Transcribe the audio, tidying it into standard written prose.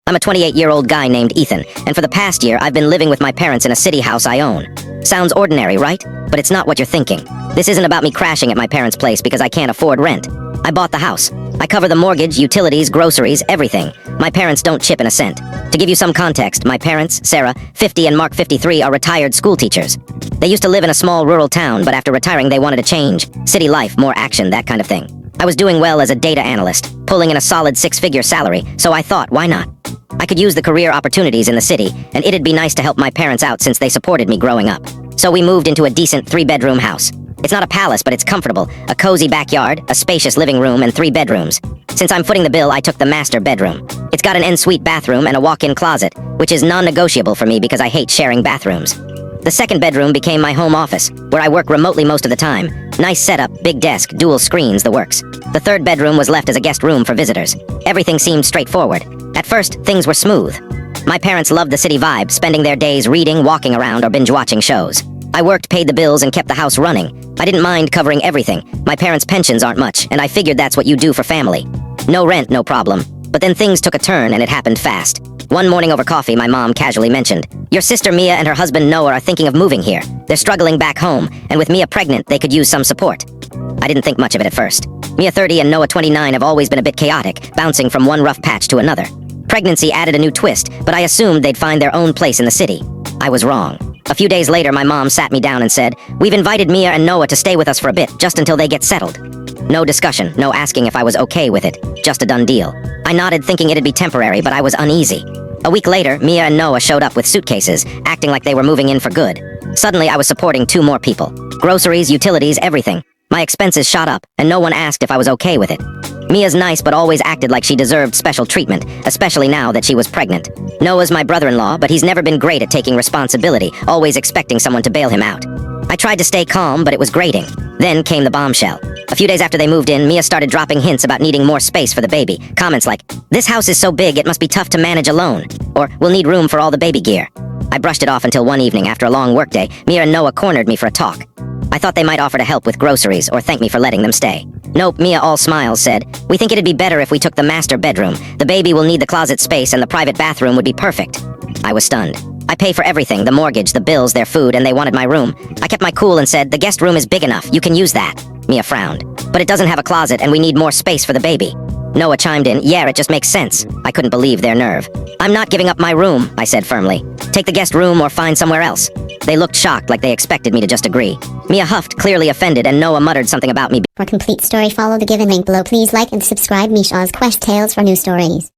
I'm a 28-year-old guy named Ethan, and for the past year I've been living with my parents in a city house I own. Sounds ordinary, right? But it's not what you're thinking. This isn't about me crashing at my parents' place because I can't afford rent. I bought the house. I cover the mortgage, utilities, groceries, everything. My parents don't chip in a cent. To give you some context, my parents, Sarah, 50, and Mark, 53, are retired school teachers. They used to live in a small rural town, but after retiring they wanted to change. City life, more action, that kind of thing. I was doing well as a data analyst, pulling in a solid 6-figure salary, so I thought, why not? I could use the career opportunities in the city, and it'd be nice to help my parents out since they supported me growing up. So we moved into a decent 3-bedroom house. It's not a palace, but it's comfortable. A cozy backyard, a spacious living room, and 3 bedrooms. Since I'm footing the bill, I took the master bedroom. It's got an ensuite bathroom and a walk-in closet, which is non-negotiable for me because I hate sharing bathrooms. The 2nd bedroom became my home office, where I work remotely most of the time. Nice setup, big desk, dual screens, the works. The 3rd bedroom was left as a guest room for visitors. Everything seemed straightforward. At first, things were smooth. My parents loved the city vibe, spending their days reading, walking around, or binge-watching shows. I worked, paid the bills, and kept the house running. I didn't mind covering everything. My parents' pensions aren't much, and I figured that's what you do for family. No rent, no problem. But then things took a turn, and it happened fast. One morning over coffee, my mom casually mentioned, "Your sister Mia and her husband Noah are thinking of moving here. They're struggling back home, and with Mia pregnant, they could use some support." I didn't think much of it at first. Mia, 30, and Noah, 29, have always been a bit chaotic, bouncing from one rough patch to another. Pregnancy added a new twist, but I assumed they'd find their own place in the city. I was wrong. A few days later, my mom sat me down and said, "We've invited Mia and Noah to stay with us for a bit, just until they get settled." No discussion, no asking if I was okay with it. Just a done deal. I nodded, thinking it'd be temporary, but I was uneasy. A week later, Mia and Noah showed up with suitcases, acting like they were moving in for good. Suddenly, I was supporting 2 more people. Groceries, utilities, everything. My expenses shot up, and no one asked if I was okay with it. Mia's nice, but always acted like she deserved special treatment, especially now that she was pregnant. Noah's my brother-in-law, but he's never been great at taking responsibility, always expecting someone to bail him out. I tried to stay calm, but it was grating. Then came the bombshell. A few days after they moved in, Mia started dropping hints about needing more space for the baby. Comments like, "This house is so big it must be tough to manage alone," or "We'll need room for all the baby gear." I brushed it off until one evening, after a long workday, Mia and Noah cornered me for a talk. I thought they might offer to help with groceries or thank me for letting them stay. Nope, Mia, all smiles, said, "We think it'd be better if we took the master bedroom. The baby will need the closet space and the private bathroom would be perfect." I was stunned. I pay for everything, the mortgage, the bills, their food, and they wanted my room. I kept my cool and said, "The guest room is big enough, you can use that." Mia frowned. "But it doesn't have a closet and we need more space for the baby." Noah chimed in, "Yeah, it just makes sense." I couldn't believe their nerve. "I'm not giving up my room," I said firmly. "Take the guest room or find somewhere else." They looked shocked, like they expected me to just agree. Mia huffed, clearly offended, and Noah muttered something about me. For complete story, follow the given link below. Please like and subscribe Meesha's Quest Tales for new stories.